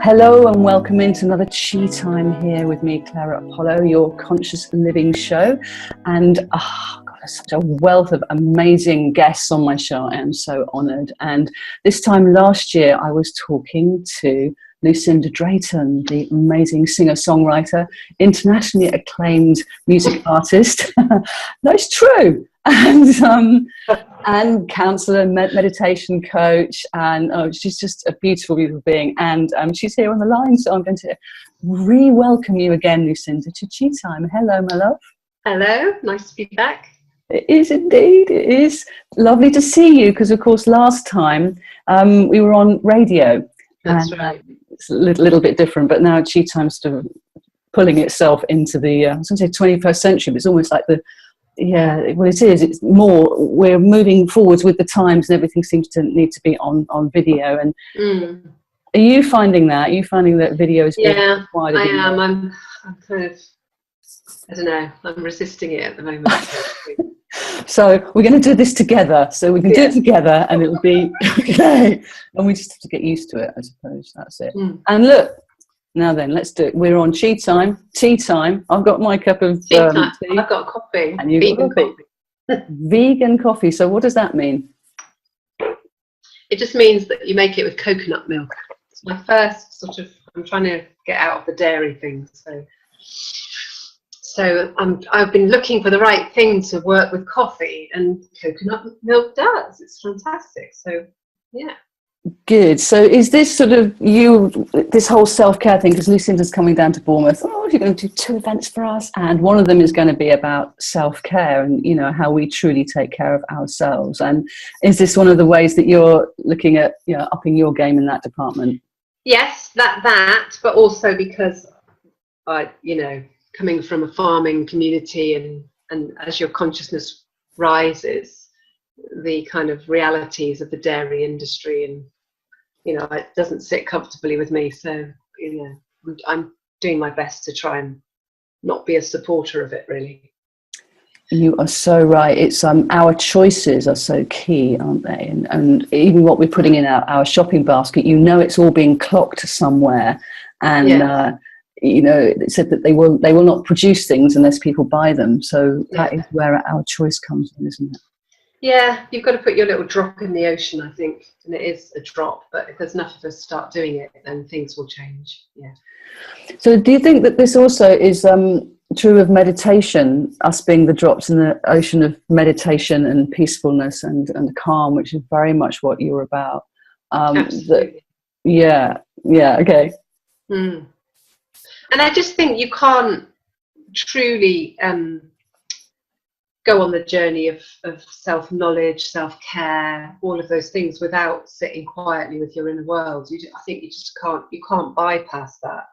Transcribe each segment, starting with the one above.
Hello and welcome into another Chi Time here with me, Clara Apollo, your conscious living show. And God, there's such a wealth of amazing guests on my show. I am so honoured. And this time last year, I was talking to Lucinda Drayton, the amazing singer-songwriter, internationally acclaimed music artist. That's true. And counsellor, meditation coach, and she's just a beautiful, beautiful being. And she's here on the line, so I'm going to re-welcome you again, Lucinda, to Chi Time. Hello, my love. Hello, nice to be back. It is indeed. It is lovely to see you, because of course last time we were on radio. That's right. It's a little bit different, but now Chi Time's sort of pulling itself into the I was going to say 21st century, but it's almost like the well, it is. It's more. We're moving forwards with the times, and everything seems to need to be on video. And are you finding that? Are you finding that video is being required? I am. I'm kind of. I don't know. I'm resisting it at the moment. So we're going to do this together. So we can do it together, and it'll be okay. And we just have to get used to it, I suppose. That's it. And look. Now then, let's do it. We're on tea time. Tea time. I've got my cup of tea. I've got coffee. And you've got coffee. Vegan coffee. So what does that mean? It just means that you make it with coconut milk. It's my first sort of. I'm trying to get out of the dairy thing. So I've been looking for the right thing to work with coffee, and coconut milk does. It's fantastic. So yeah. Good. So is this sort of this whole self-care thing, because Lucinda's coming down to Bournemouth, you're going to do 2 events for us, and one of them is going to be about self-care and, you know, how we truly take care of ourselves. And is this one of the ways that you're looking at, you know, upping your game in that department? Yes, that, but also because coming from a farming community and as your consciousness rises, the kind of realities of the dairy industry, and it doesn't sit comfortably with me, so I'm doing my best to try and not be a supporter of it, really. You are so right. It's our choices are so key, aren't they? And even what we're putting in our shopping basket, it's all being clocked somewhere, and it said that they will not produce things unless people buy them, so that is where our choice comes in, isn't it? Yeah, you've got to put your little drop in the ocean, I think, and it is a drop, but if there's enough of us start doing it, then things will change. Yeah. So do you think that this also is true of meditation, us being the drops in the ocean of meditation and peacefulness and calm, which is very much what you're about? Absolutely. Okay. And I just think you can't truly go on the journey of self-knowledge, self-care, all of those things without sitting quietly with your inner world. I think you can't bypass that.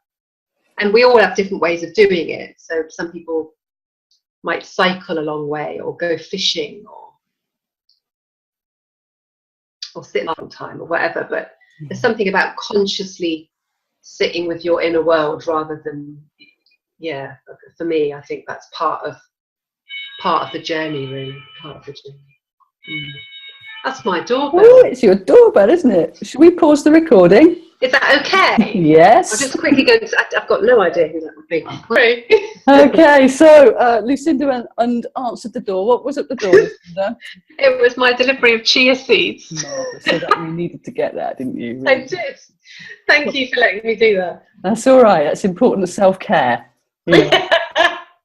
And we all have different ways of doing it. So some people might cycle a long way, or go fishing, or sit a long time, or whatever. But there's something about consciously sitting with your inner world rather than, for me, I think that's part of the journey, really. Part of the journey. That's my doorbell. Oh, it's your doorbell, isn't it? Should we pause the recording? Is that okay? Yes. I'll just quickly go. I've got no idea who that would be. Okay, so Lucinda went and answered the door. What was at the door, Lucinda? It was my delivery of chia seeds. Marvelous. So that you needed to get that, didn't you? Really? I did. Thank you for letting me do that. That's all right. That's important self-care. Yeah.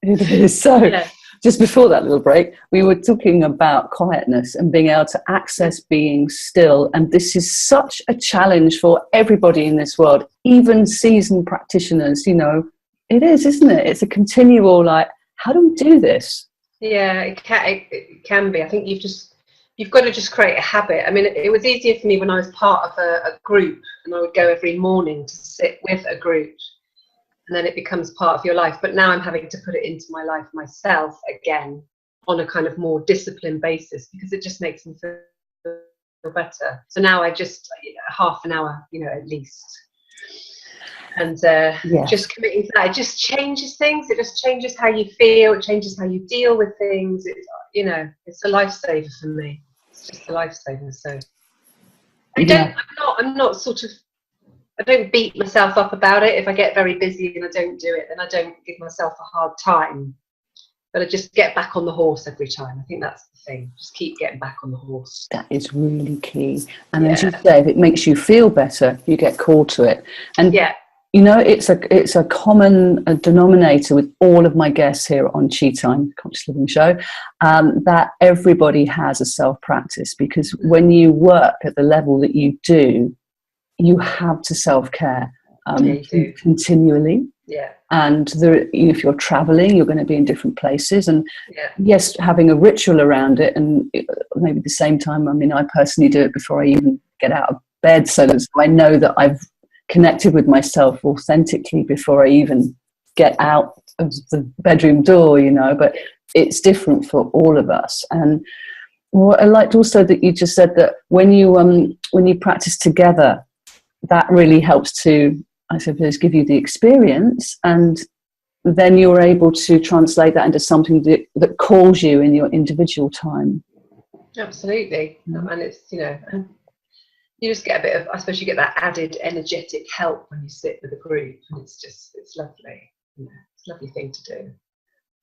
It is. So. Yeah. Just before that little break, we were talking about quietness and being able to access being still. And this is such a challenge for everybody in this world, even seasoned practitioners. It is, isn't it? It's a continual, how do we do this? Yeah, it can be. I think you've got to just create a habit. I mean, it was easier for me when I was part of a group, and I would go every morning to sit with a group. And then it becomes part of your life. But now I'm having to put it into my life myself again on a kind of more disciplined basis, because it just makes me feel better. So now I just half an hour, at least. And just committing to that, it just changes things. It just changes how you feel. It changes how you deal with things. It's a lifesaver for me. It's just a lifesaver. So I'm not sort of I don't beat myself up about it. If I get very busy and I don't do it, then I don't give myself a hard time. But I just get back on the horse every time. I think that's the thing. Just keep getting back on the horse. That is really key. And as you say, if it makes you feel better, you get called to it. And you know, it's a common denominator with all of my guests here on Chi Time, Conscious Living Show, that everybody has a self-practice, because when you work at the level that you do, you have to self-care continually. Yeah. And there, you know, if you're traveling, you're going to be in different places. And yes, having a ritual around it, and maybe at the same time, I mean, I personally do it before I even get out of bed, so that I know that I've connected with myself authentically before I even get out of the bedroom door, you know, but it's different for all of us. And what I liked also that you just said that when you practice together, that really helps to, I suppose, give you the experience, and then you're able to translate that into something that calls you in your individual time. Absolutely. And it's, you know, you just get a bit of, I suppose you get that added energetic help when you sit with a group, and it's lovely. You know, it's a lovely thing to do.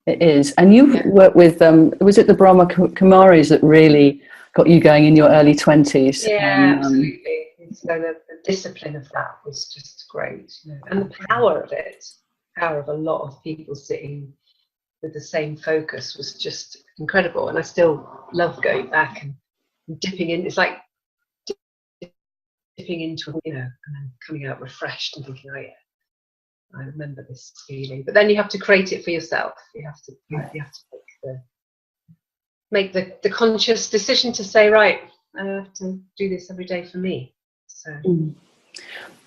It is. And you've worked with, was it the Brahma Kumaris that really got you going in your early 20s? Yeah, absolutely. So the discipline of that was just great, you know, and the power of it, power of a lot of people sitting with the same focus was just incredible. And I still love going back and dipping in. It's like dipping into, you know, and then coming out refreshed and thinking, oh yeah, I remember this feeling. But then you have to create it for yourself. You have to make the conscious decision to say, right, I have to do this every day for me.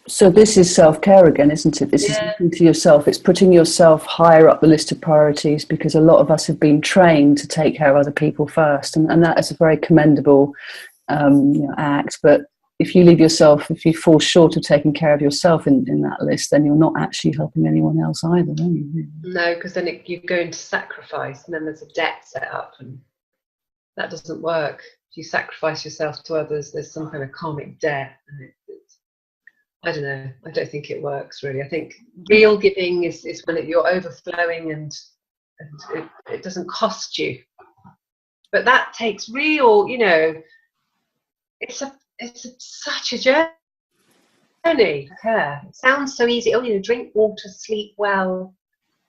So this is self-care again, isn't it? This is looking to yourself. It's putting yourself higher up the list of priorities, because a lot of us have been trained to take care of other people first, and that is a very commendable act. But if you if you fall short of taking care of yourself in that list, then you're not actually helping anyone else either, are you? No, because then you go into sacrifice, and then there's a debt set up, and that doesn't work. If you sacrifice yourself to others, there's some kind of karmic debt, and I don't know. I don't think it works really. I think real giving is when you're overflowing and it doesn't cost you. But that takes real, you know, it's such a journey. Yeah. It sounds so easy. Oh, you know, drink water, sleep well,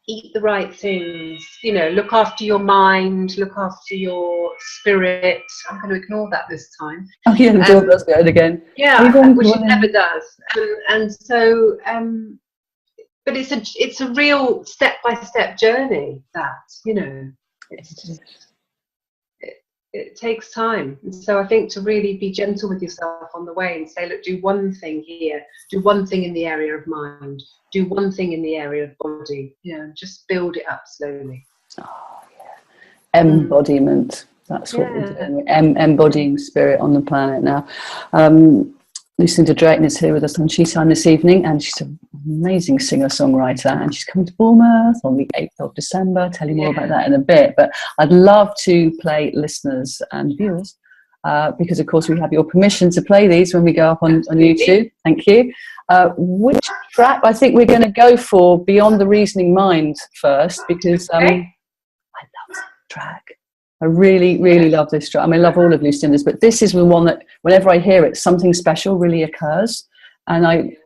eat the right things, you know, look after your mind, look after your spirit. I'm going to ignore that this time. Oh yeah, the doorbell's going again. Yeah, which it never does. And so, but it's a real step-by-step journey that, you know, it takes time. And so I think to really be gentle with yourself on the way and say, look, do one thing here, do one thing in the area of mind, do one thing in the area of body, you know, just build it up slowly. Oh, yeah. Embodiment. That's what we're doing. Embodying spirit on the planet now. Lucinda Drayton is here with us on Chi Time this evening, and she's an amazing singer-songwriter, and she's coming to Bournemouth on the 8th of December. Tell you more about that in a bit, but I'd love to play listeners and viewers, because of course we have your permission to play these when we go up on YouTube. Thank you. Which track? I think we're going to go for Beyond the Reasoning Mind first, because I love that track. I really, really love this track. I mean, I love all of Lucinda's, but this is the one that whenever I hear it, something special really occurs, and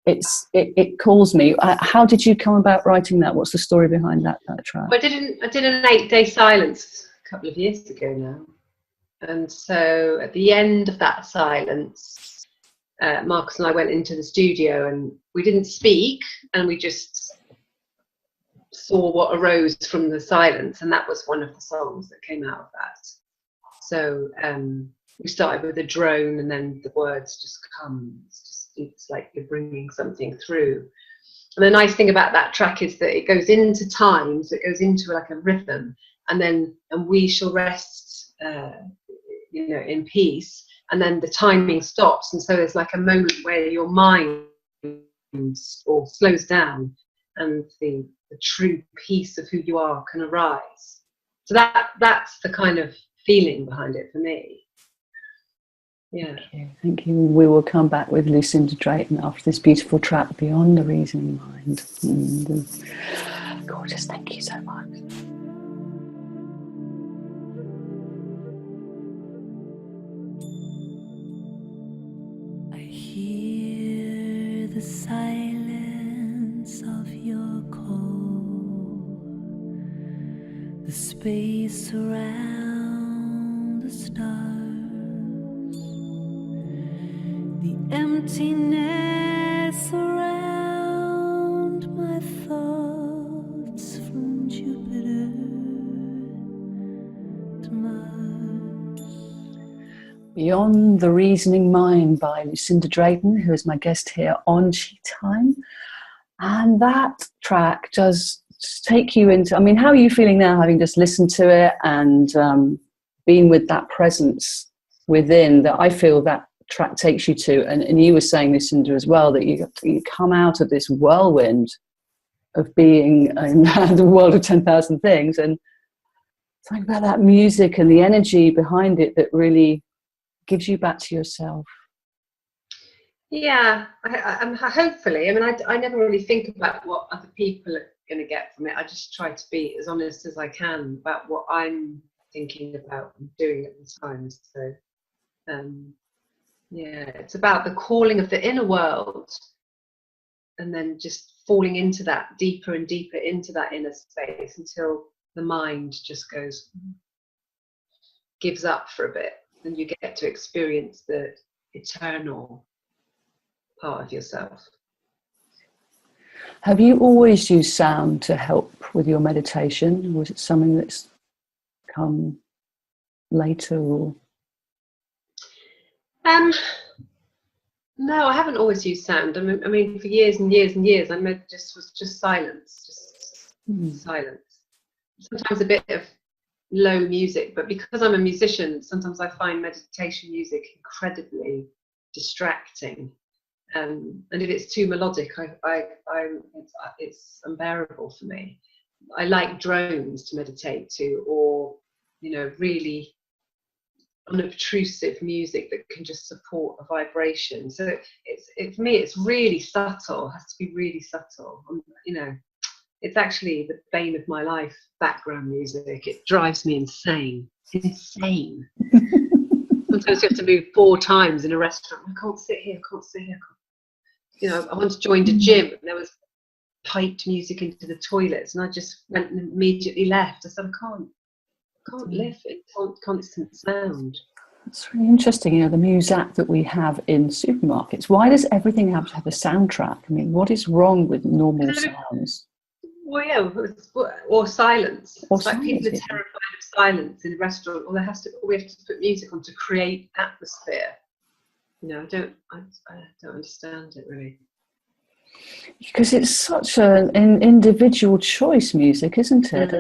it calls me. How did you come about writing that? What's the story behind that track? I did an 8-day silence a couple of years ago now, and so at the end of that silence, Marcus and I went into the studio, and we didn't speak, and we just saw what arose from the silence, and that was one of the songs that came out of that. So we started with a drone, and then the words just come. It's like you're bringing something through. And the nice thing about that track is that it goes into time, so it goes into like a rhythm, and we shall rest, you know, in peace. And then the timing stops, and so there's like a moment where your mind slows down, and the true peace of who you are can arise. So that's the kind of feeling behind it for me. Yeah. Thank you. We will come back with Lucinda Drayton after this beautiful track, Beyond the Reasoning Mind. Gorgeous. Thank you so much. I hear the silence of your call, the space around the stars, the emptiness around my thoughts, from Jupiter to Mars. Beyond the Reasoning Mind by Lucinda Drayton, who is my guest here on She Time. And that track does take you into, I mean, how are you feeling now, having just listened to it and been with that presence within that I feel that track takes you to? And you were saying, Lucinda, as well, that you come out of this whirlwind of being in the world of 10,000 things, and something about that music and the energy behind it that really gives you back to yourself. Yeah, I'm hopefully. I mean, I never really think about what other people are going to get from it. I just try to be as honest as I can about what I'm thinking about and doing at the time. So, yeah, it's about the calling of the inner world, and then just falling into that deeper and deeper into that inner space until the mind just gives up for a bit, and you get to experience the eternal part of yourself. Have you always used sound to help with your meditation, or is it something that's come later? Or no, I haven't always used sound. I mean, for years and years and years, was just silence, silence. Sometimes a bit of low music, but because I'm a musician, sometimes I find meditation music incredibly distracting. And if it's too melodic, it's unbearable for me. I like drones to meditate to, or really unobtrusive music that can just support a vibration. So for me, it's really subtle. It has to be really subtle. It's actually the bane of my life. Background music. It drives me insane. Insane. Sometimes you have to move 4 times in a restaurant. I can't sit here. I once joined a gym and there was piped music into the toilets, and I just went and immediately left. I said, I can't live in constant sound. It's really interesting, the music that we have in supermarkets. Why does everything have to have a soundtrack? I mean, what is wrong with normal sounds? Well, yeah, or silence. Or it's like people are terrified of silence in a restaurant, or we have to put music on to create atmosphere. I don't understand it really. Because it's such an individual choice, music, isn't it?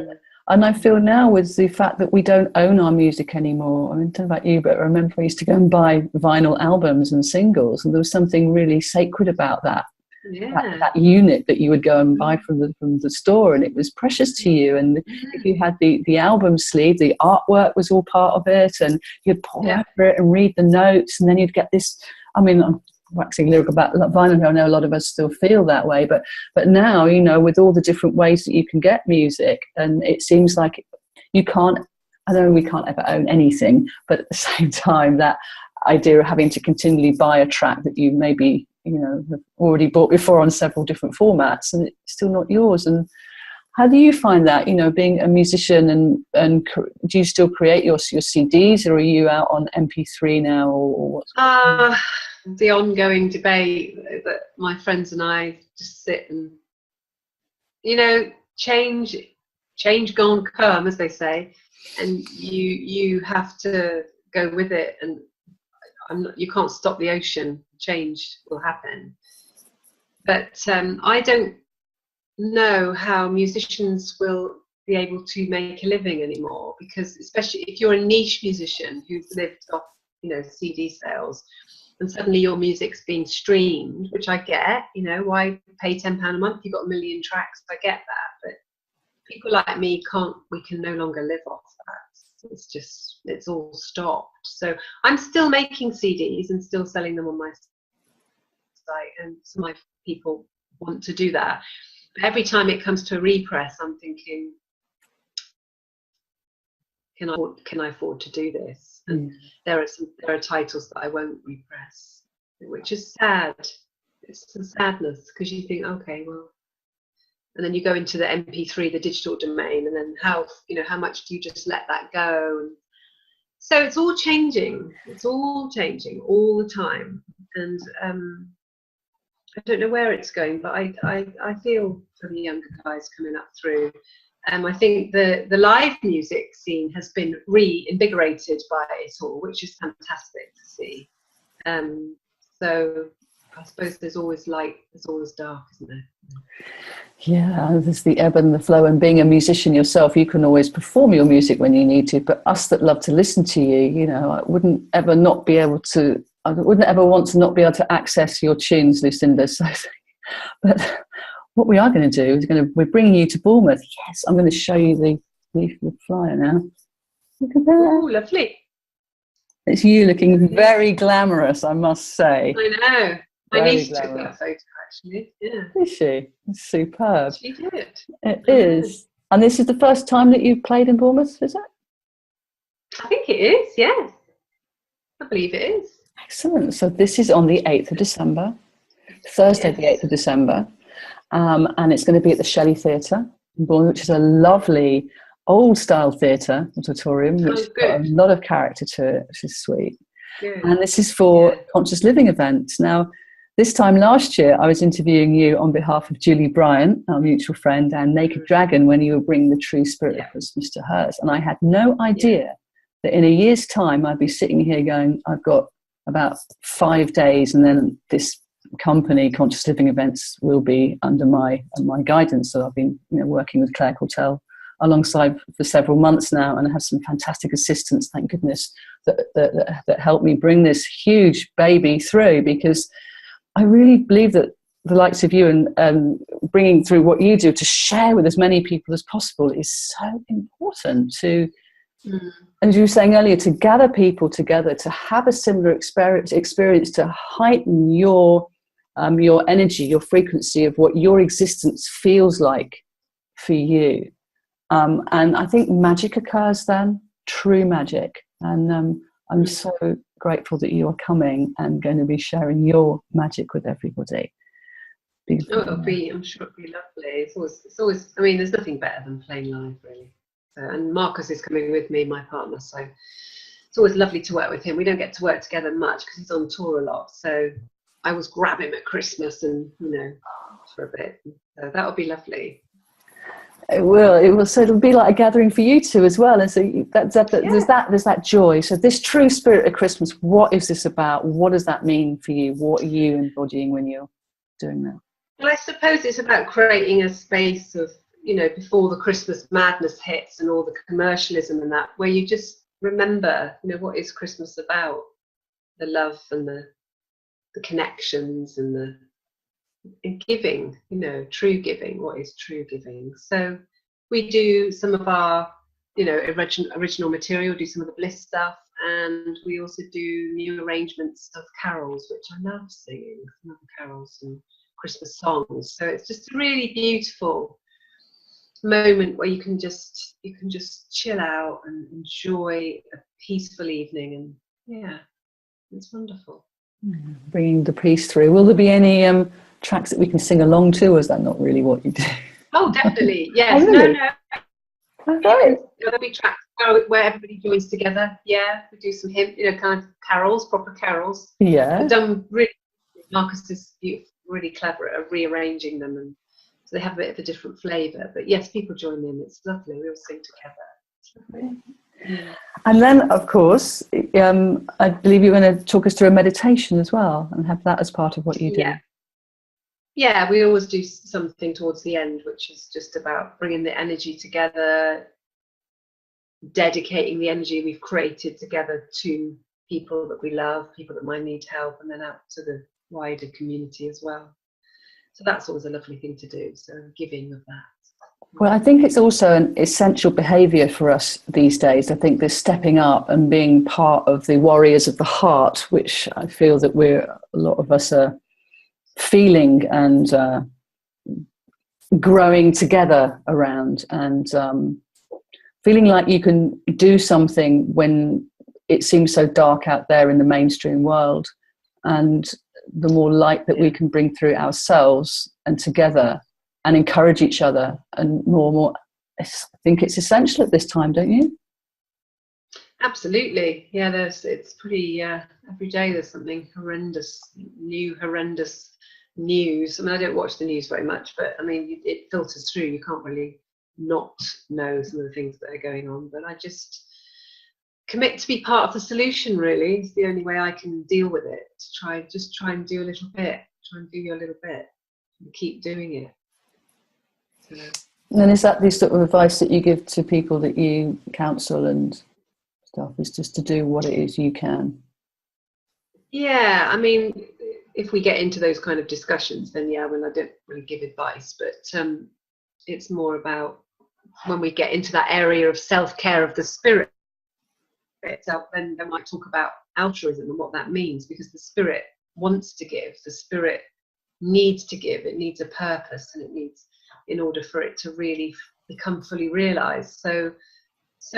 And I feel now with the fact that we don't own our music anymore. I mean, I don't know about you, but I remember I used to go and buy vinyl albums and singles, and there was something really sacred about that. Yeah. That unit that you would go and buy from the store, and it was precious to you. And if you had the album sleeve, the artwork was all part of it, and you'd pour over it and read the notes, and then you'd get this. I mean, I'm waxing lyrical about vinyl. I know a lot of us still feel that way, but now, with all the different ways that you can get music, and it seems like you can't. I know we can't ever own anything, but at the same time, that idea of having to continually buy a track that you maybe have already bought before on several different formats, and it's still not yours. And how do you find that, being a musician, and do you still create your CDs, or are you out on MP3 now, or what's the ongoing debate that my friends and I just sit and change gone come, as they say, and you have to go with it, and you can't stop the ocean. Change will happen, but I don't know how musicians will be able to make a living anymore, because especially if you're a niche musician who's lived off CD sales, and suddenly your music's being streamed, which I get. Why pay £10 a month? You've got a million tracks. I get that, but people like me we can no longer live off that. it's all stopped. So I'm still making CDs and still selling them on my site, and some of my people want to do that. But every time it comes to a repress, I'm thinking, can I afford to do this? And there are titles that I won't repress, which is sad. It's a sadness, because you think, okay, well, and then you go into the MP3, the digital domain, and then how much do you just let that go? And so it's all changing. It's all changing all the time, and I don't know where it's going, but I feel for the younger guys coming up through. I think the live music scene has been reinvigorated by it all, which is fantastic to see. So I suppose there's always light, there's always dark, isn't there? Yeah, there's the ebb and the flow. And being a musician yourself, you can always perform your music when you need to. But us that love to listen to you, I wouldn't ever want to not be able to access your tunes, Lucinda. So, but what we are going to do is we're bringing you to Bournemouth. Yes, I'm going to show you the flyer now. Look at that. Oh, lovely. It's you looking very glamorous, I must say. I know. My niece took that photo, actually. Yeah. Is she? It's superb. She did. It is. And this is the first time that you've played in Bournemouth, is it? I think it is, yes. I believe it is. Excellent. So this is on the 8th of December, Thursday, the 8th of December. And it's going to be at the Shelley Theatre in Bournemouth, which is a lovely old-style theatre auditorium, which has got a lot of character to it, which is sweet. Good. And this is for conscious living events. Now, this time last year, I was interviewing you on behalf of Julie Bryant, our mutual friend, and Naked Dragon, when you were bringing the true spirit of Christmas to hers. And I had no idea that in a year's time, I'd be sitting here going, I've got about 5 days, and then this company, Conscious Living Events, will be under my guidance. So I've been working with Claire Cortell alongside for several months now, and I have some fantastic assistants, thank goodness, that helped me bring this huge baby through, because I really believe that the likes of you and bringing through what you do to share with as many people as possible is so important to, as you were saying earlier, to gather people together, to have a similar experience to heighten your energy, your frequency of what your existence feels like for you. And I think magic occurs then, true magic. And I'm so grateful that you are coming and going to be sharing your magic with everybody. I'm sure it'll be lovely. It's always, I mean, there's nothing better than playing live, really. And Marcus is coming with me, my partner, so it's always lovely to work with him. We don't get to work together much because he's on tour a lot, so I always grab him at Christmas and, for a bit. So that'll be lovely. It will. So it'll be like a gathering for you two as well. And so there's that joy. So this true spirit of Christmas, what is this about? What does that mean for you? What are you embodying when you're doing that? Well, I suppose it's about creating a space of, before the Christmas madness hits and all the commercialism and that, where you just remember, what is Christmas about? The love and the connections and the giving, true giving. What is true giving? So we do some of our, original material, do some of the bliss stuff, and we also do new arrangements of carols, which I love singing, some of the carols and Christmas songs. So it's just a really beautiful moment where you can just chill out and enjoy a peaceful evening, and it's wonderful. Bringing the peace through. Will there be any tracks that we can sing along to, or is that not really what you do? Oh, definitely, yes. Oh, really? No. Okay. There'll be tracks where everybody joins together. Yeah, we do some kind of carols, proper carols. Yeah. We've done really. Marcus is really clever at rearranging them, and so they have a bit of a different flavour. But yes, people join in. It's lovely. We all sing together. It's lovely. Yeah. And then, of course, I believe you're going to talk us through a meditation as well, and have that as part of what you do. Yeah, we always do something towards the end, which is just about bringing the energy together, dedicating the energy we've created together to people that we love, people that might need help, and then out to the wider community as well. So that's always a lovely thing to do, so giving of that. Well, I think it's also an essential behaviour for us these days. I think this stepping up and being part of the warriors of the heart, which I feel that a lot of us are feeling and growing together around, and feeling like you can do something when it seems so dark out there in the mainstream world, and the more light that we can bring through ourselves and together and encourage each other and more. I think it's essential at this time, don't you? Absolutely. Yeah, it's pretty, every day there's something horrendous news. I mean, I don't watch the news very much, but I mean, it filters through. You can't really not know some of the things that are going on, but I just commit to be part of the solution, really. It's the only way I can deal with it. Try and do a little bit, and keep doing it. So. And is that the sort of advice that you give to people that you counsel and stuff, is just to do what it is you can? Yeah, I mean, if we get into those kind of discussions, then I don't really give advice, but it's more about when we get into that area of self-care of the spirit itself, then I might talk about altruism and what that means, because the spirit wants to give, the spirit needs to give, it needs a purpose, and it needs, in order for it to really become fully realized. So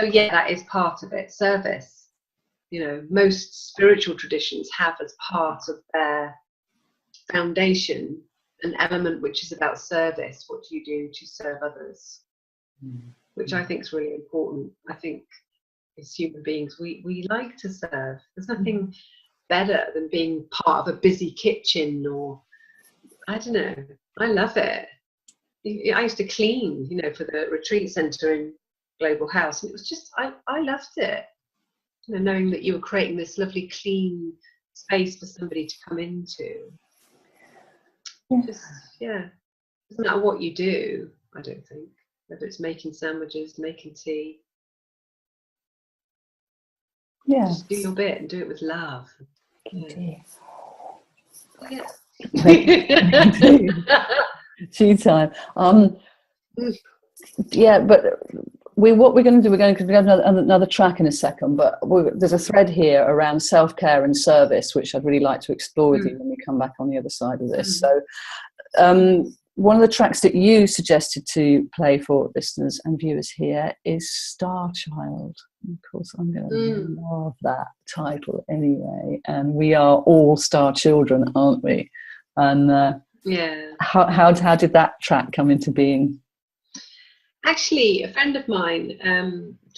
yeah, that is part of it. Service, most spiritual traditions have as part of their foundation an element which is about service. What do you do to serve others? Which I think is really important. I think as human beings, we like to serve. There's nothing better than being part of a busy kitchen, or I don't know, I love it. I used to clean, for the retreat centre in Global House, and it was just, I loved it. Knowing that you were creating this lovely clean space for somebody to come into. Doesn't matter what you do, I don't think, whether it's making sandwiches, making tea. Yeah. Just do your bit and do it with love. Yeah. Tea time. But what we're going to do, we're going to have another track in a second, but there's a thread here around self-care and service, which I'd really like to explore with you when we come back on the other side of this. So one of the tracks that you suggested to play for listeners and viewers here is Star Child. Of course, I'm going to love that title anyway. And we are all star children, aren't we? And how did that track come into being? Actually, a friend of mine,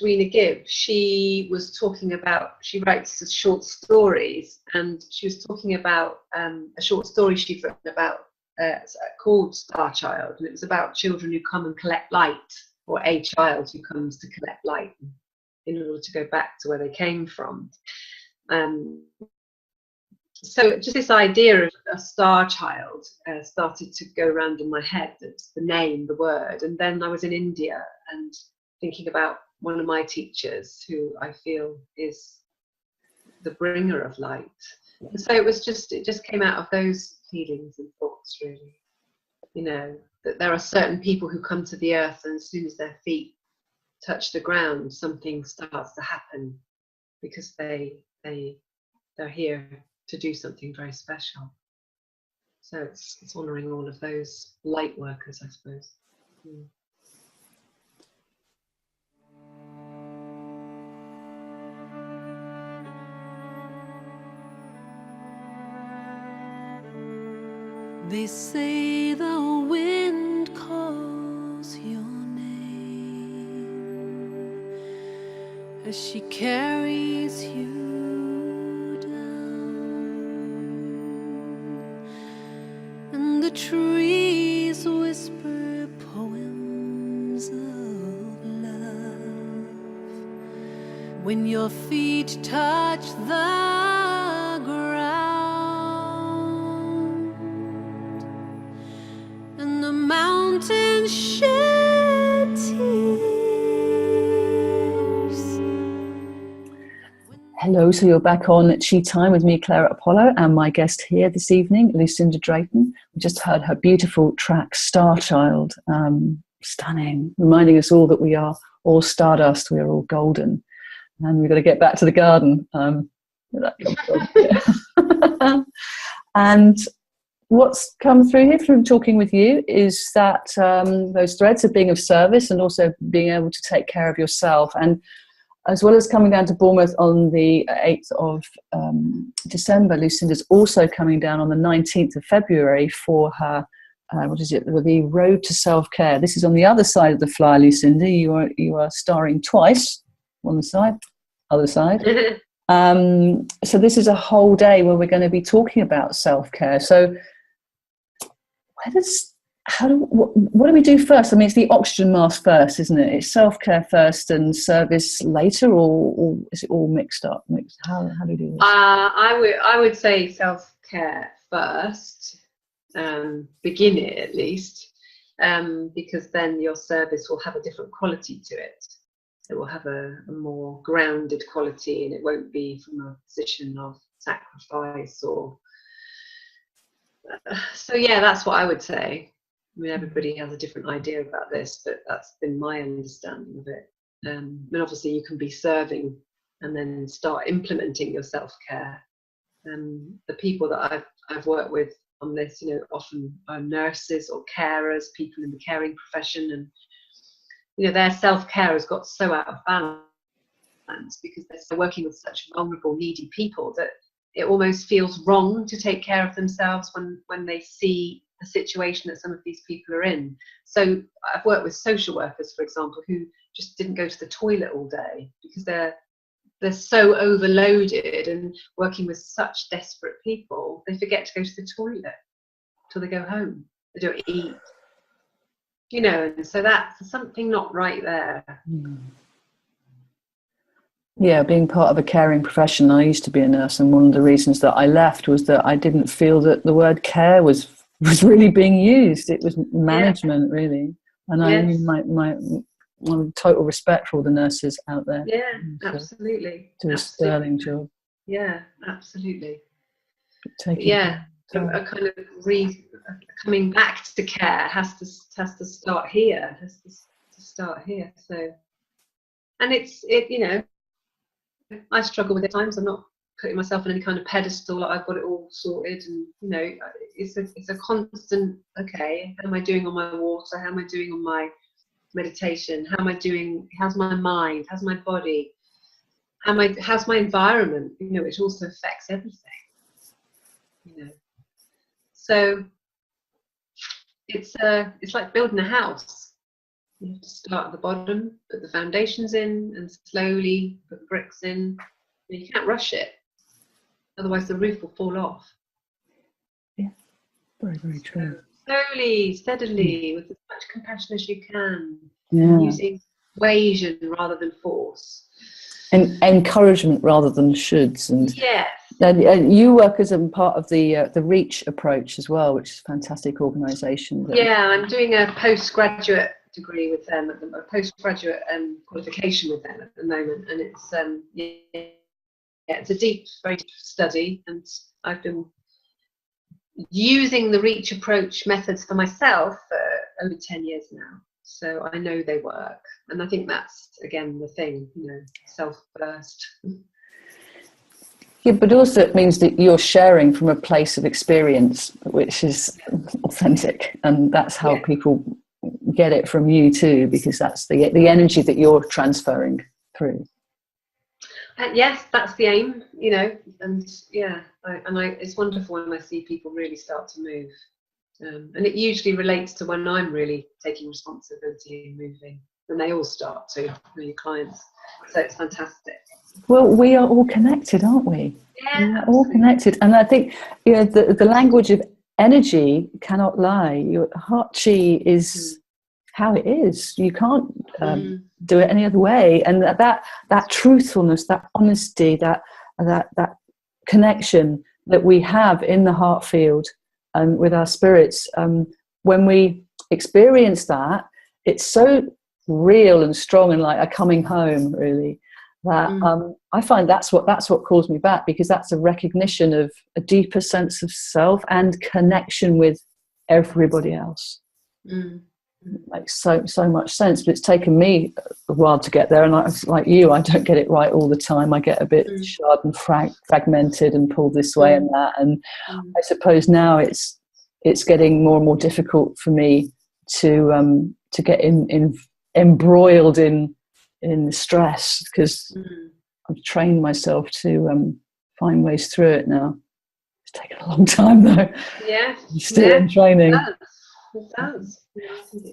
Dweena Gibb, she writes short stories, and she was talking about a short story she'd written about called Star Child, and it was about children who come and collect light, or a child who comes to collect light in order to go back to where they came from. So just this idea of a star child started to go around in my head. That's the name, the word. And then I was in India and thinking about one of my teachers who I feel is the bringer of light. And so it just came out of those feelings and thoughts, really. That there are certain people who come to the earth, and as soon as their feet touch the ground, something starts to happen, because they're here to do something very special. So it's honouring all of those light workers, I suppose. They say the wind calls your name as she carries you the trees whisper poems of love when your feet touch the ground, and the mountains shed tears. Hello, so you're back on Tea Time with me, Clara Apollo, and my guest here this evening, Lucinda Drayton. We just heard her beautiful track, Star Child, stunning, reminding us all that we are all stardust, we are all golden, and we've got to get back to the garden. And what's come through here from talking with you is that those threads of being of service and also being able to take care of yourself. And as well as coming down to Bournemouth on the 8th of December, Lucinda's also coming down on the 19th of February for her, the Road to Self-Care. This is on the other side of the flyer, Lucinda. You are starring twice, on the side, other side. So this is a whole day where we're going to be talking about self-care. So what do we do first? I mean, it's the oxygen mask first, isn't it? It's self-care first and service later, or is it all mixed up? How do you do this? I would say self-care first, begin it at least, because then your service will have a different quality to it. It will have a more grounded quality, and it won't be from a position of sacrifice or. So yeah, that's what I would say. I mean, everybody has a different idea about this, but that's been my understanding of it. And obviously, you can be serving and then start implementing your self-care. The people that I've worked with on this, often are nurses or carers, people in the caring profession, and their self-care has got so out of balance because they're working with such vulnerable, needy people that it almost feels wrong to take care of themselves when they see the situation that some of these people are in. So I've worked with social workers, for example, who just didn't go to the toilet all day because they're so overloaded and working with such desperate people, they forget to go to the toilet till they go home. They don't eat. And so that's something not right there. Yeah, being part of a caring profession, I used to be a nurse, and one of the reasons that I left was that I didn't feel that the word care was really being used. It was management, really. And I mean, my total respect for all the nurses out there. Yeah, absolutely. Do a sterling job. Yeah, absolutely. A kind of coming back to care has to start here. So, and I struggle with it at times. I'm not putting myself on any kind of pedestal like I've got it all sorted, and it's a constant. Okay, how am I doing on my water? How am I doing on my meditation? How am I doing? How's my mind? How's my body? How's my environment? It also affects everything. So it's like building a house. You have to start at the bottom, put the foundations in, and slowly put the bricks in. You can't rush it, otherwise the roof will fall off. Yeah, very, very true. Slowly, steadily, with as much compassion as you can, and using persuasion rather than force. And encouragement rather than shoulds. And yes. And you work as a part of the REACH approach as well, which is a fantastic organisation. Yeah, I'm doing a postgraduate degree with them, a postgraduate qualification with them at the moment, and it's a deep, very deep study, and I've been using the REACH approach methods for myself for over 10 years now, so I know they work, and I think that's again the thing, self first. Yeah, but also it means that you're sharing from a place of experience, which is authentic, and that's how people get it from you too, because that's the energy that you're transferring through. Yes, that's the aim, and it's wonderful when I see people really start to move, and it usually relates to when I'm really taking responsibility and moving, and they all start to, your clients, so it's fantastic. Well, we are all connected, aren't we? Yeah, we are all connected, and I think the language of energy cannot lie. Your heart chi is how it is. You can't do it any other way. And that truthfulness, that honesty, that connection that we have in the heart field and with our spirits, when we experience that, it's so real and strong and like a coming home, really. That I find that's what calls me back, because that's a recognition of a deeper sense of self and connection with everybody else. makes so much sense. But it's taken me a while to get there, and like you, I don't get it right all the time. I get a bit shard and fragmented and pulled this way and that. And I suppose now it's getting more and more difficult for me to get embroiled in stress, because I've trained myself to find ways through it now. It's taken a long time though. Yeah, Still in training. It does.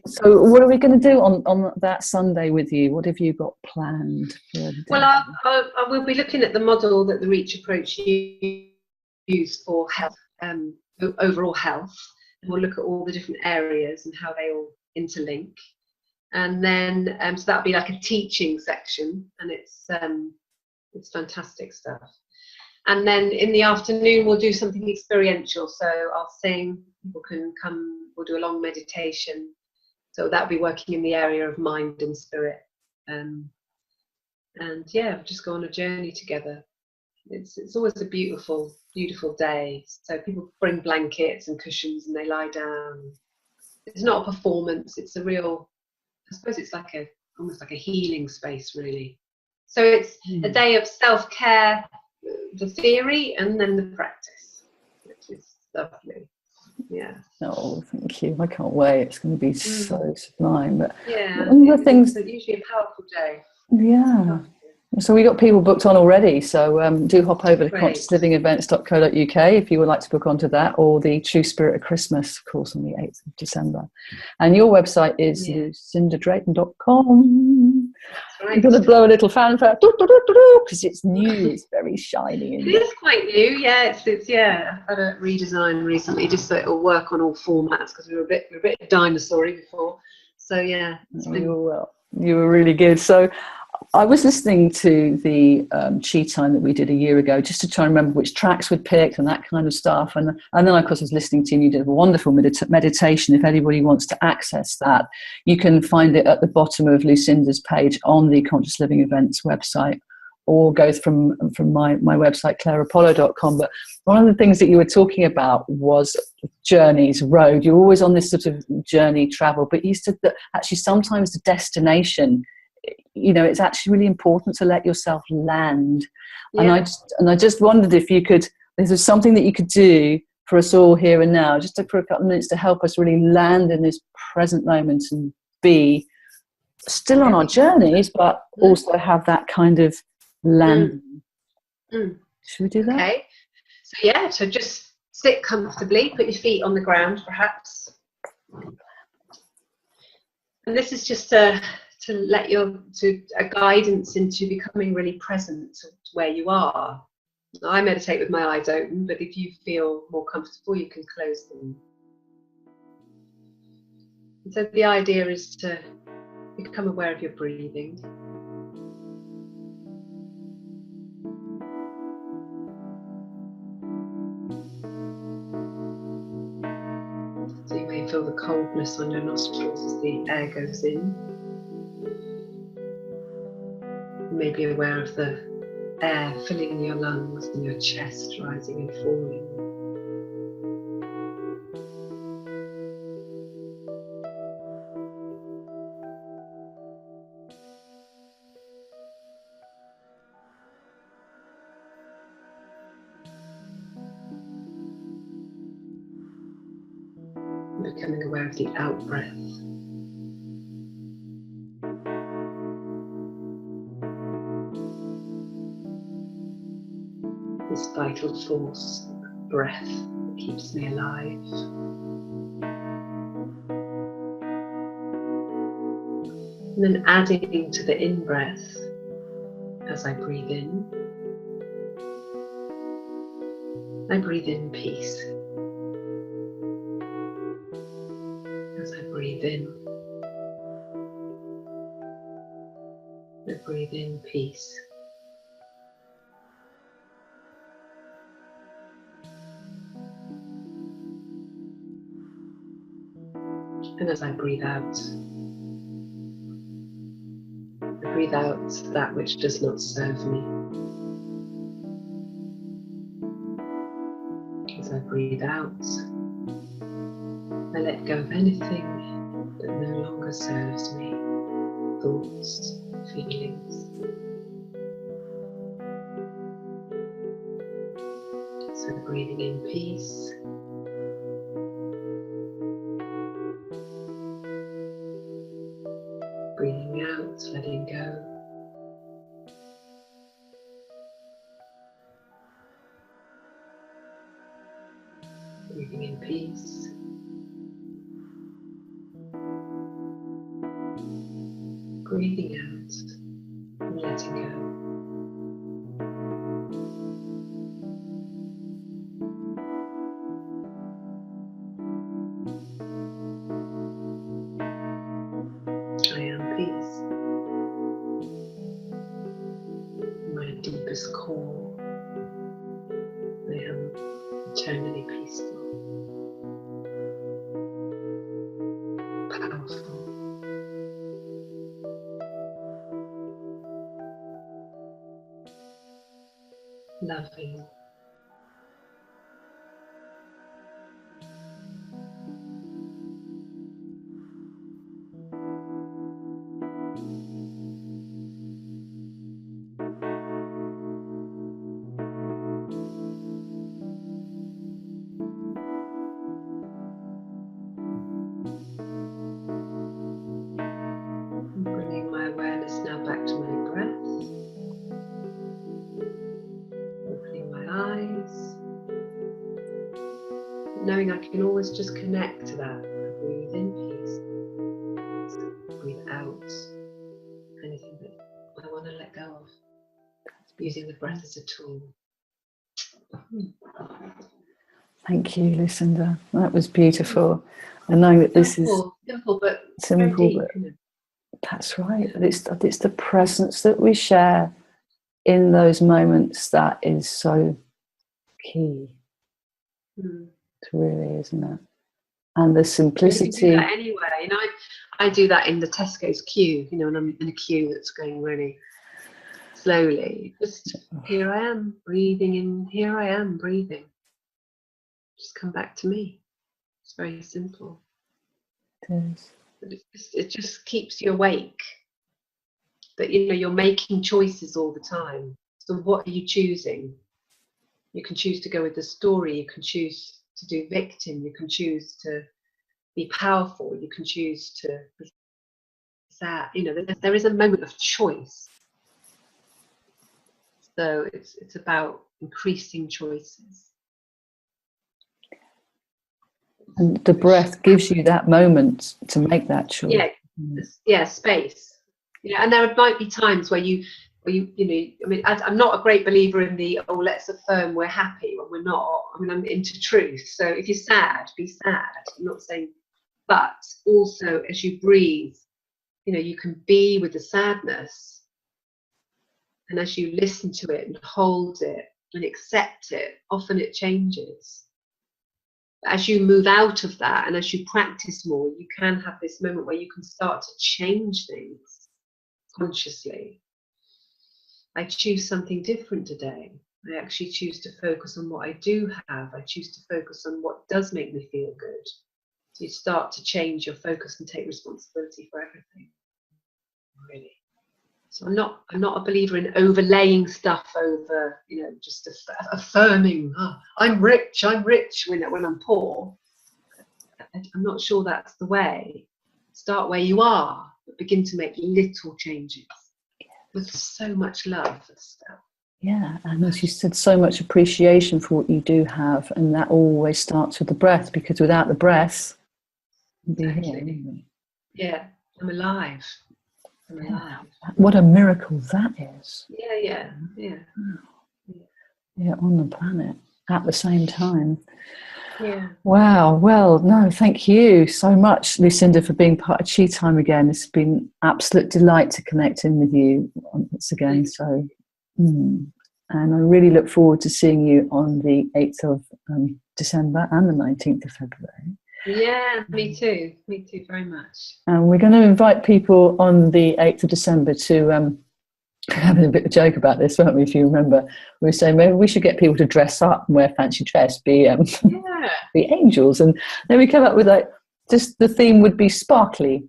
So what are we going to do on that Sunday with you? What have you got planned for the day? Well, I will be looking at the model that the Reach approach use for health, overall health. And we'll look at all the different areas and how they all interlink. And then, so that'll be like a teaching section, and it's fantastic stuff. And then in the afternoon, we'll do something experiential. So I'll sing, people can come, we'll do a long meditation. So that'll be working in the area of mind and spirit. And yeah, we'll just go on a journey together. It's always a beautiful, beautiful day. So people bring blankets and cushions and they lie down. It's not a performance, it's a real, I suppose it's like almost like a healing space, really. So it's a day of self-care, the theory, and then the practice, which is lovely. Yeah. Oh, thank you. I can't wait. It's going to be so sublime. But yeah, one of the things, it's usually a powerful day. Yeah. So we got people booked on already. So do hop over to consciouslyingevents.co.uk if you would like to book onto that, or the True Spirit of Christmas, of course, on the 8th of December. And your website is lucindadrayton.com. Right. I'm going to blow a little fanfare because it's new. It's very shiny. It is quite new. Yeah, it's yeah. I've had a redesign recently just so it'll work on all formats, because we were a bit dinosaur-y before. So yeah, you were really good. So I was listening to the Chi Time that we did a year ago, just to try and remember which tracks we'd picked and that kind of stuff. And then, of course, I was listening to you, and you did a wonderful meditation. If anybody wants to access that, you can find it at the bottom of Lucinda's page on the Conscious Living Events website, or go from my website, claireapollo.com. But one of the things that you were talking about was journeys, road. You're always on this sort of journey, travel. But you said that actually sometimes the destination, it's actually really important to let yourself land. Yeah. And I just wondered if you could, this is something that you could do for us all here and now, just for a couple of minutes, to help us really land in this present moment and be still on our journeys, but also have that kind of land. Should we do that? Okay. So just sit comfortably, put your feet on the ground perhaps. And this is just to let a guidance into becoming really present to where you are. I meditate with my eyes open, but if you feel more comfortable, you can close them. And so the idea is to become aware of your breathing. So you may feel the coldness on your nostrils as the air goes in. You may be aware of the air filling your lungs and your chest rising and falling. Becoming aware of the out-breath. This vital force, breath, that keeps me alive. And then adding to the in-breath as I breathe in. I breathe in peace. As I breathe in, I breathe in peace. And as I breathe out that which does not serve me. As I breathe out, I let go of anything that no longer serves me, thoughts, feelings. So breathing in peace. Breathing out, letting go. Breathing in peace. Breathing out and letting go. I am peace. My deepest core. I am eternally peaceful. Powerful. Loving. Bringing my awareness now back to my breath. Opening my eyes. Knowing I can always just connect to that. Breathe in peace. Breathe out anything that I want to let go of. Using the breath as a tool. Thank you, Lucinda. That was beautiful. I know that this is simple, but simple, very deep, but that's right. But it's the presence that we share in those moments that is so key. It really, isn't it? And the simplicity. You do that anyway, I do that in the Tesco's queue. When I'm in a queue that's going really slowly. Just here I am breathing in. Here I am breathing. Just come back to me. It's very simple. It is. But it just keeps you awake. That you're making choices all the time. So what are you choosing? You can choose to go with the story. You can choose to do victim. You can choose to be powerful. You can choose to be sad. There is a moment of choice. So it's about increasing choices. And the breath gives you that moment to make that choice. Yeah, space. And there might be times where I'm not a great believer in the let's affirm we're happy when we're not. I'm into truth. So if you're sad, be sad. I'm not saying, but also as you breathe, you can be with the sadness, and as you listen to it and hold it and accept it, often it changes. As you move out of that and as you practice more, you can have this moment where you can start to change things consciously. I choose something different today. I actually choose to focus on what I do have. I choose to focus on what does make me feel good. So you start to change your focus and take responsibility for everything. Really. So I'm not a believer in overlaying stuff over, just affirming, I'm rich when I'm poor. I'm not sure that's the way. Start where you are, but begin to make little changes with so much love for stuff. Yeah, and as you said, so much appreciation for what you do have, and that always starts with the breath, because without the breath, you'd be here. Yeah, I'm alive. What a miracle that is. Yeah, on the planet at the same time. Yeah. Wow. Well, no, thank you so much, Lucinda, for being part of Chi Time again. It's been an absolute delight to connect in with you once again. So, and I really look forward to seeing you on the 8th of December and the 19th of February. Yeah, me too very much. And we're going to invite people on the 8th of December to having a bit of a joke about this, weren't we, if you remember? We were saying maybe we should get people to dress up and wear fancy dress, be angels. And then we came up with just the theme would be sparkly.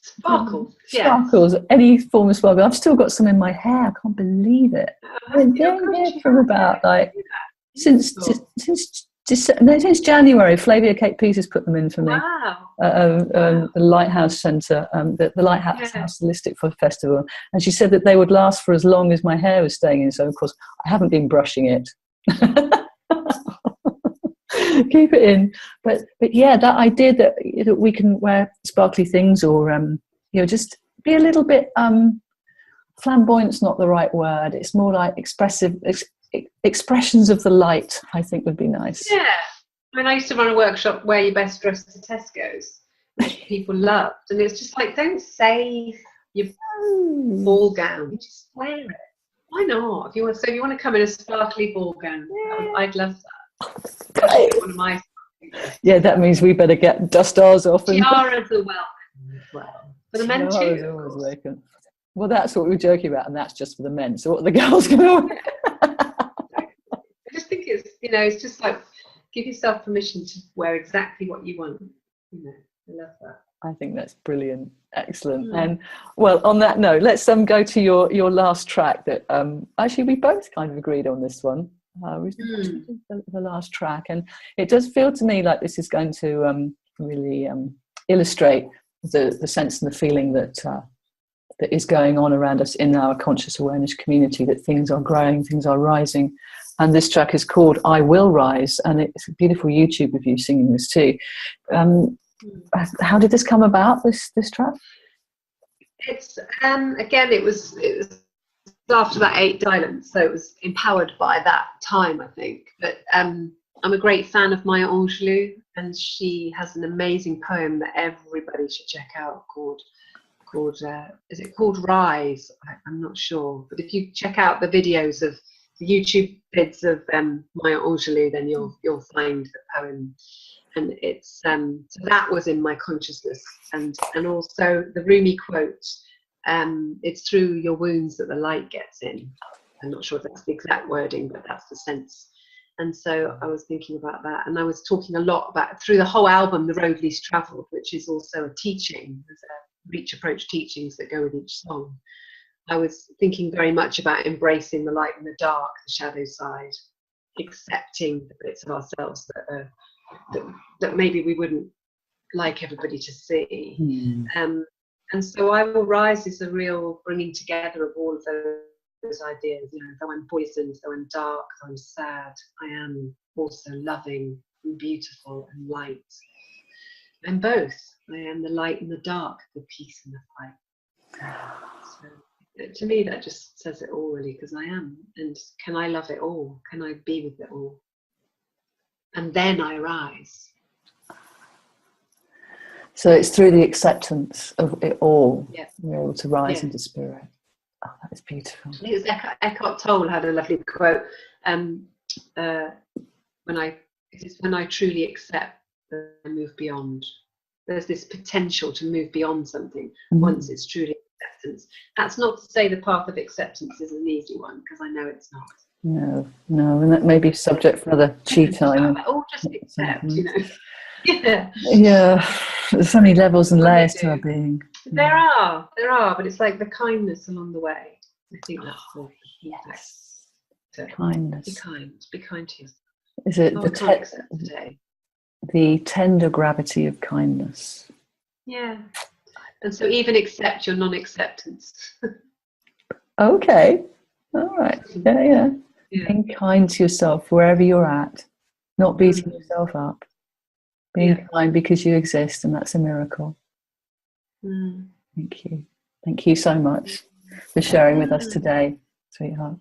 Sparkles. Sparkles, any form of sparkle. I've still got some in my hair. I can't believe it. From about like since January. Flavia Kate Peters put them in for me. Wow. The Lighthouse Centre, the Lighthouse Holistic Festival, and she said that they would last for as long as my hair was staying in. So of course I haven't been brushing it. Keep it in, but yeah, that idea that we can wear sparkly things, or just be a little bit flamboyant's not the right word. It's more like expressive expressions of the light. I think would be nice. Yeah, I mean, I used to run a workshop, wear your best dress to Tesco's, which people loved, and it's just like, don't save your ball gown, just wear it. Why not? If you want to come in a sparkly ball gown, I'd love that. One of my yeah, that means we better get dust ours off. Tiaras are welcome as well. For the men too. Well, that's what we were joking about, and that's just for the men. So what are the girls going to wear? I just think it's just like, give yourself permission to wear exactly what you want. I love that. I think that's brilliant. Excellent. And well, on that note, let's go to your last track that actually we both kind of agreed on this one. The last track, and it does feel to me like this is going to really illustrate the sense and the feeling that is going on around us in our conscious awareness community, that things are growing, things are rising. And this track is called I Will Rise, and it's a beautiful YouTube of you singing this too. How did this come about, this track? It's again, it was after that 8 silence, so it was empowered by that time, I think. But I'm a great fan of Maya Angelou, and she has an amazing poem that everybody should check out called is it called Rise? I'm not sure, but if you check out the videos of the YouTube vids of Maya Angelou, then you'll find the poem. And it's so that was in my consciousness, and also the Rumi quote, it's through your wounds that the light gets in. I'm not sure if that's the exact wording, but that's the sense. And so I was thinking about that, and I was talking a lot about, through the whole album, The Road Least Travelled, which is also a teaching. There's reach approach teachings that go with each song. I was thinking very much about embracing the light and the dark, the shadow side, accepting the bits of ourselves that maybe we wouldn't like everybody to see. And so I Will Rise is a real bringing together of all of those ideas. Though I'm poisoned, though I'm dark, though I'm sad, I am also loving and beautiful and light. I'm both. I am the light and the dark, the peace and the fight. So to me, that just says it all, really, because I am. And can I love it all? Can I be with it all? And then I rise. So it's through the acceptance of it all, we're able to rise into spirit. Oh, that is beautiful. I think it was Eckhart Tolle had a lovely quote. When I truly accept that I move beyond. There's this potential to move beyond something once it's truly acceptance. That's not to say the path of acceptance is an easy one, because I know it's not. No, and that may be subject for another chi time. Or just accept, Yeah, there's so many levels and layers to our being. There are, but it's like the kindness along the way. I think that's the key. So kindness. Be kind to yourself. Is it the the tender gravity of kindness? Yeah. And so even accept your non-acceptance. Okay. All right. Yeah. Being kind to yourself wherever you're at, not beating yourself up. Being kind because you exist, and that's a miracle. Thank you. Thank you so much for sharing with us today, sweetheart.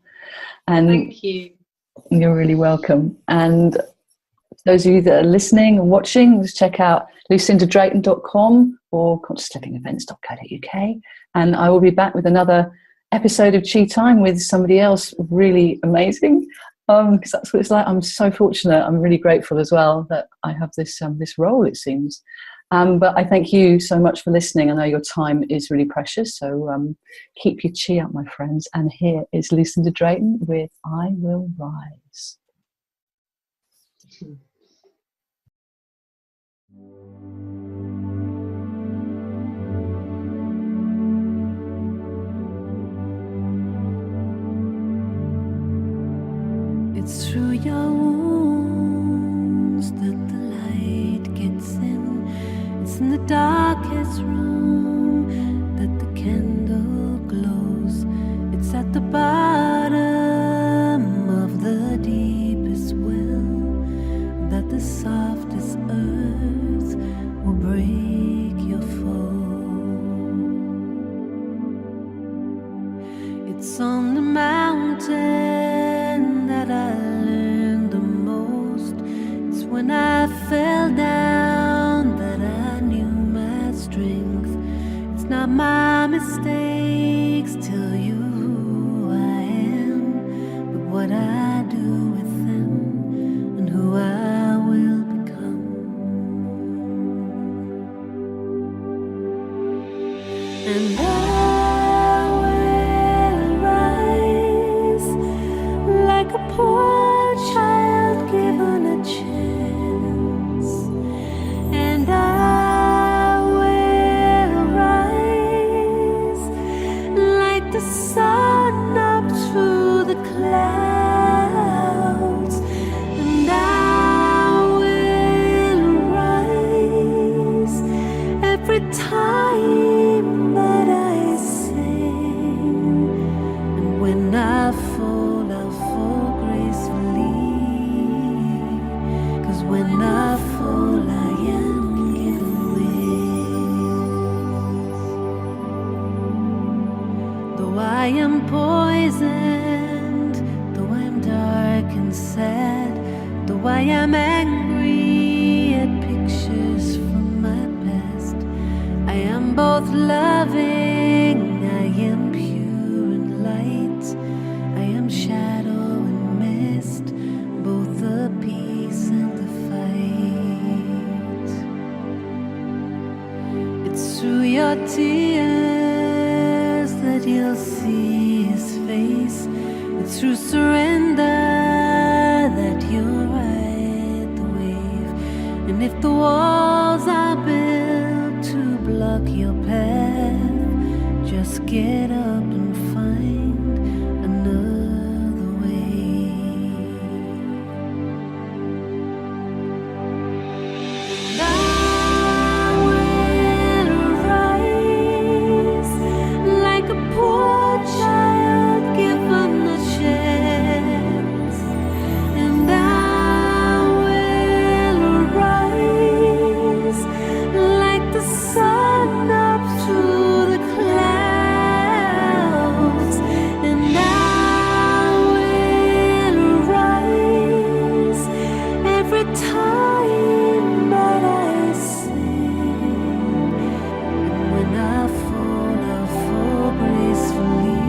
And thank you. You're really welcome. And those of you that are listening and watching, just check out lucindadrayton.com or consciouslyevents.co.uk. And I will be back with another episode of Chi Time with somebody else really amazing, because that's what it's like. I'm so fortunate. I'm really grateful as well that I have this role, it seems. But I thank you so much for listening. I know your time is really precious, so keep your chi up, my friends. And here is Lucinda Drayton with I Will Rise. It's through your wounds that the light gets in. It's in the darkest room that the candle glows. It's at the bottom of the deepest well that the softest earth will break your fall. It's on the mountain that I learned the most. It's when I fell down that I knew my strength. It's not my mistakes tell you who I am, but what I do with them and who I will become. And I will rise like a poor child given a chance. And I will rise like the sun up through the clouds. And I will rise every time that I sing. And when I fall, I'll fall gracefully. 'Cause when I fall, I am given wings. Though I am poisoned, though I'm dark and sad, though I am angry at pictures from my past, I am both loving, I am pure and light, I am shadow and mist, both the peace and the fight. It's through your tears that you'll see his face. It's through surrender that you'll ride the wave. And if the walls are built to block your path, just get up and find another way. I will rise like a poor child given a chance. And I will rise like the sun up through the clouds. And I will rise every time that I sing. And when I fall, I'll fall gracefully.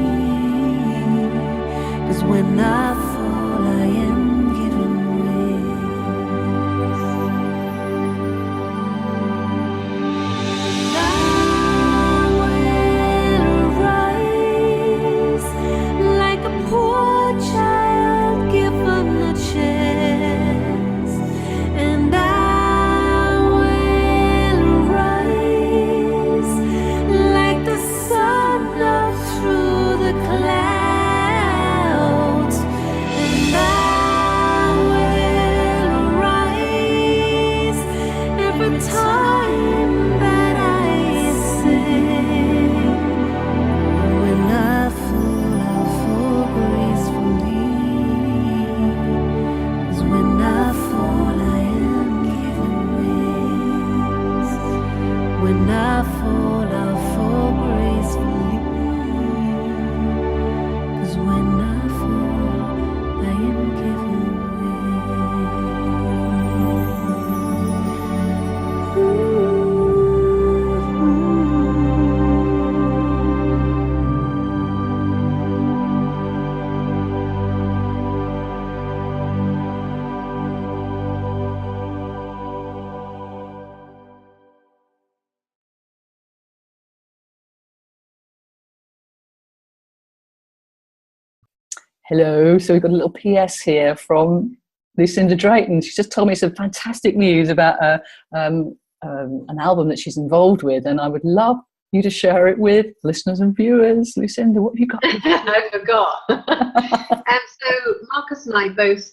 'Cause when I fall, I am given wings. I will rise like a poor child given a chance. And I will rise like the sun up through the clouds. And I will rise every time that I sing. When I fall, I'll fall gracefully. 'Cause when I fall, I am given wings. When I fall, I'll fall gracefully. 'Cause when I fall, I am given Hello. So we've got a little PS here from Lucinda Drayton. She just told me some fantastic news about an album that she's involved with, and I would love you to share it with listeners and viewers. Lucinda, what have you got? I forgot. So Marcus and I both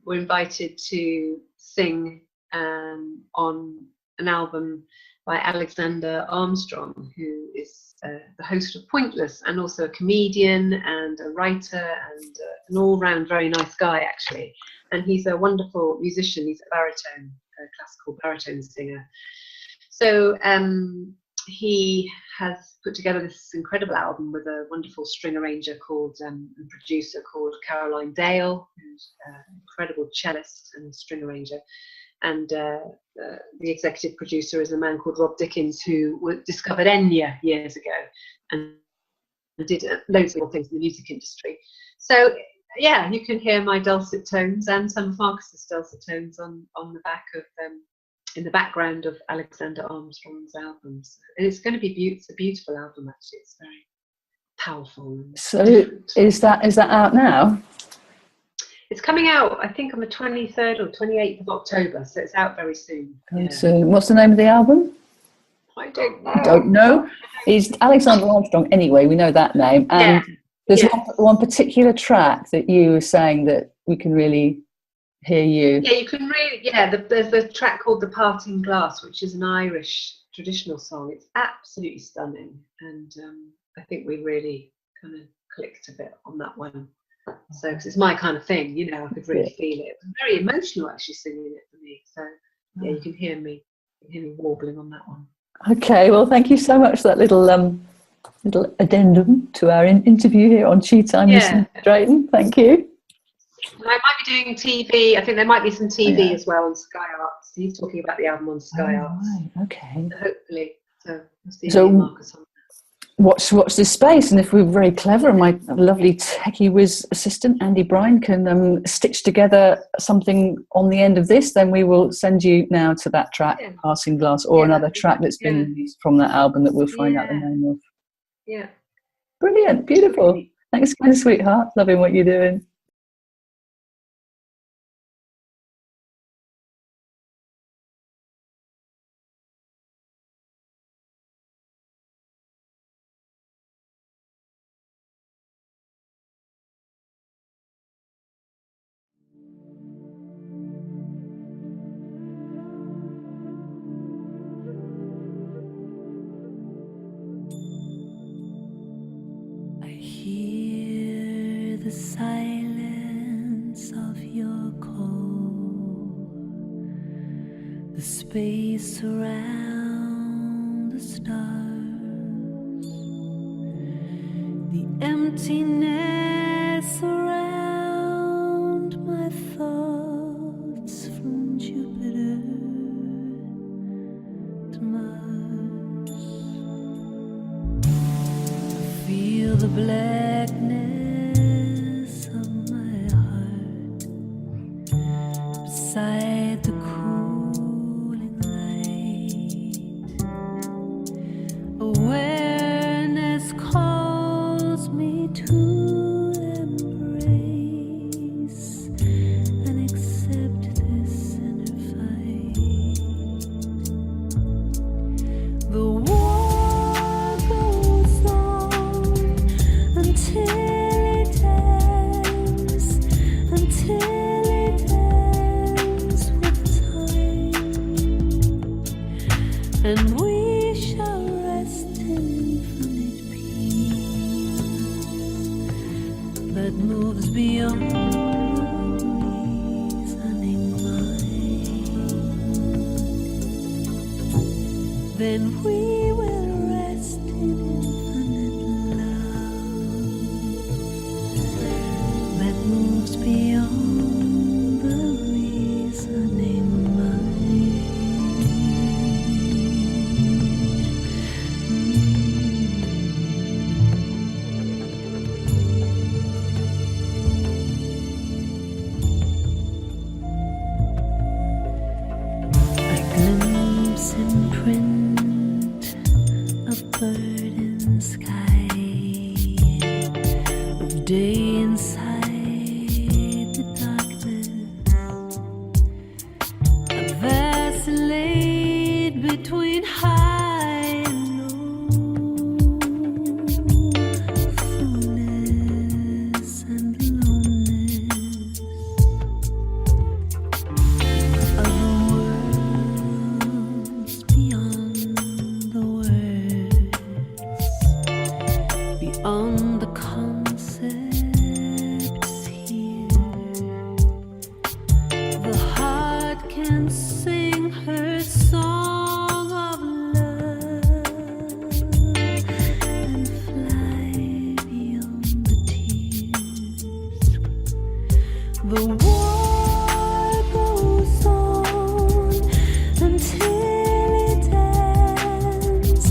were invited to sing on an album by Alexander Armstrong, who is the host of Pointless, and also a comedian and a writer and an all-round very nice guy, actually. And he's a wonderful musician. He's a baritone, a classical baritone singer. So he has put together this incredible album with a wonderful string arranger called and producer called Caroline Dale, who's an incredible cellist and string arranger. And the executive producer is a man called Rob Dickens, who discovered Enya years ago and did loads of things in the music industry. So yeah, you can hear my dulcet tones and some of Marcus's dulcet tones on the back of in the background of Alexander Armstrong's albums. And it's going to be it's a beautiful album, actually. It's very powerful. So is that out now? It's coming out, I think, on the 23rd or 28th of October, so it's out very soon. So what's the name of the album? I don't know. Don't know. He's Alexander Armstrong anyway, we know that name. And there's one particular track that you were saying that we can really hear you. Yeah, you can really, there's a track called The Parting Glass, which is an Irish traditional song. It's absolutely stunning. And I think we really kind of clicked a bit on that one. So, cause it's my kind of thing, you know, I could really feel it. It was very emotional, actually, singing it for me. So, yeah, you can hear me warbling on that one. Okay, well, thank you so much for that little addendum to our interview here on Tea Time with Drayton. Thank you. And I might be doing TV. I think there might be some TV as well on Sky Arts. He's talking about the album on Sky Arts. Right, okay. So hopefully, so Marcus on. Watch this space, and if we're very clever and my lovely techie whiz assistant Andy Bryan can stitch together something on the end of this, then we will send you now to that track, Passing Glass, or another track that's been released from that album that we'll find out the name of. Yeah. Brilliant, beautiful. Thanks, kind of sweetheart. Loving what you're doing. The silence of your call, the space around the stars, the emptiness around my thoughts from Jupiter to Mars. I feel the blackness beside the cooling light. Awareness calls me to embrace and accept this inner fight. The war goes on until it ends, until and we shall rest in infinite peace that moves beyond reasoning mind. Then we will rest in infinite love that moves beyond the reasoning mind. Imprint The war goes on until it ends,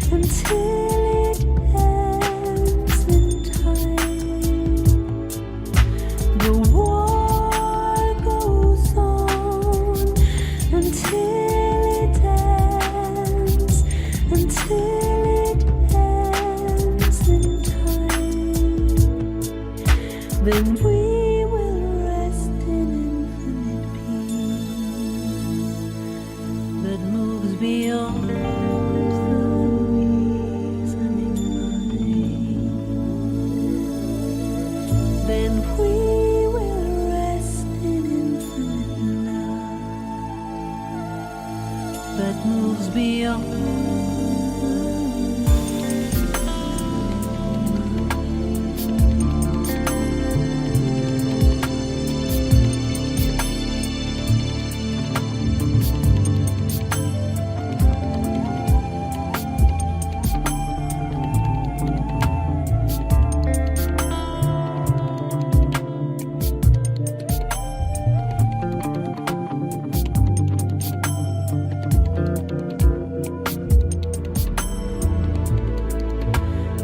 until it ends in time. The war goes on until it ends, until it ends in time. Then we will rest in infinite peace that moves beyond the reasoning mind. Then we will rest in infinite love that moves beyond.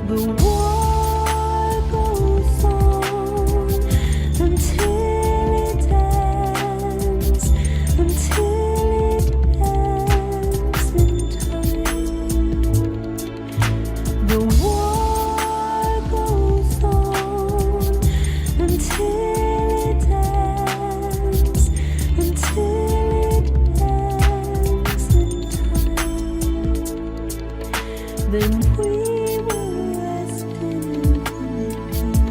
The war goes on until it ends, until it ends in time. The war goes on until it ends, until it ends in time. Then we will rest in infinite peace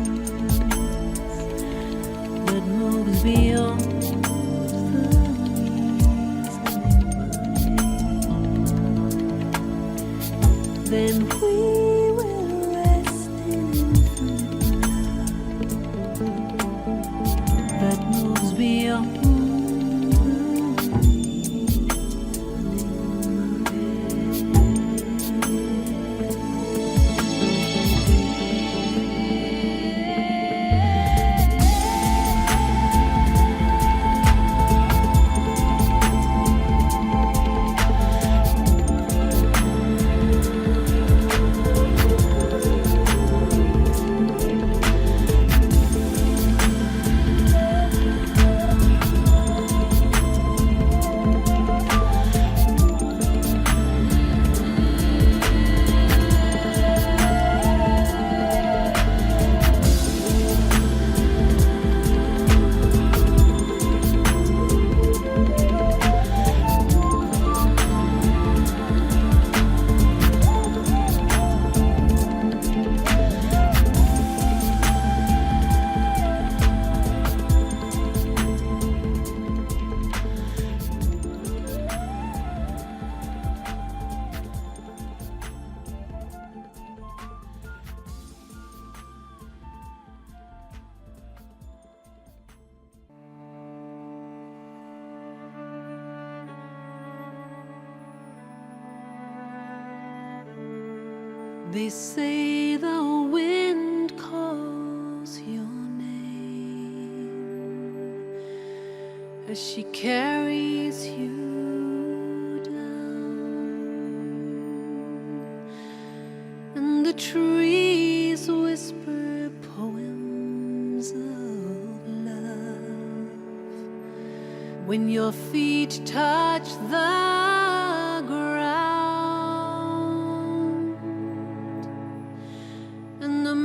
that moves beyond the reasoning mind. Then we will rest in infinite love that moves beyond the They say the wind calls your name as she carries you down, and the trees whisper poems of love when your feet touch the ground.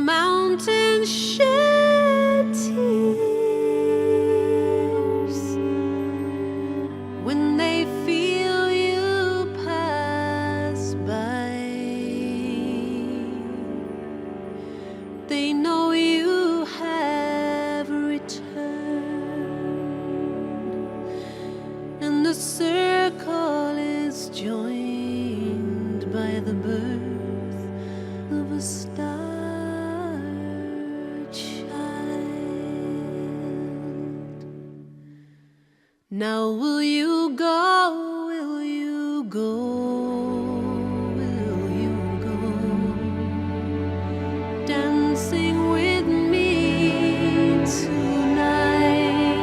Mountains shed tears when they feel you pass by. They know you have returned, and the circle is joined by the birth of a star. Now will you go, will you go, will you go, dancing with me tonight?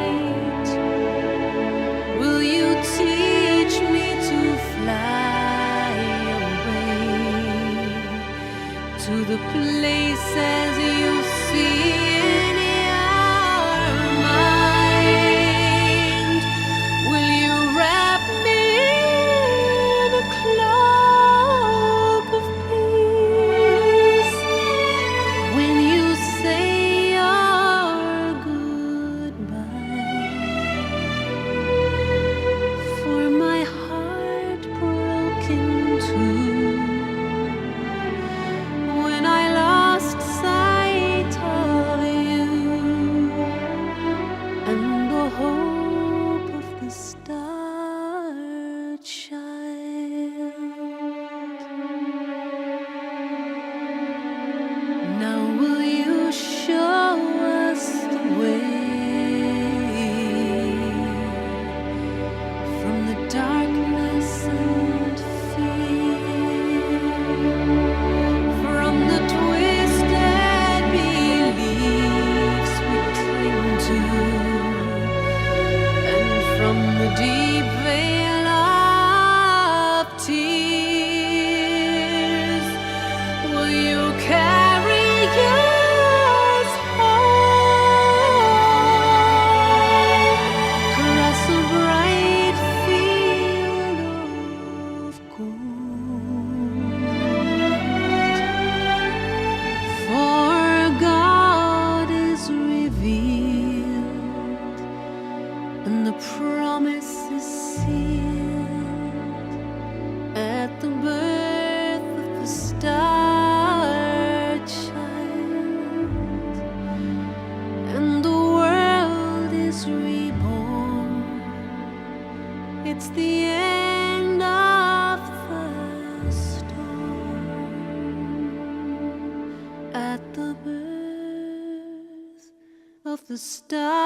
deep veil of tears, will you carry yours home across a bright field of gold? For God is revealed, and the promise is sealed at the birth of the star child, and the world is reborn. It's the end of the storm at the birth of the star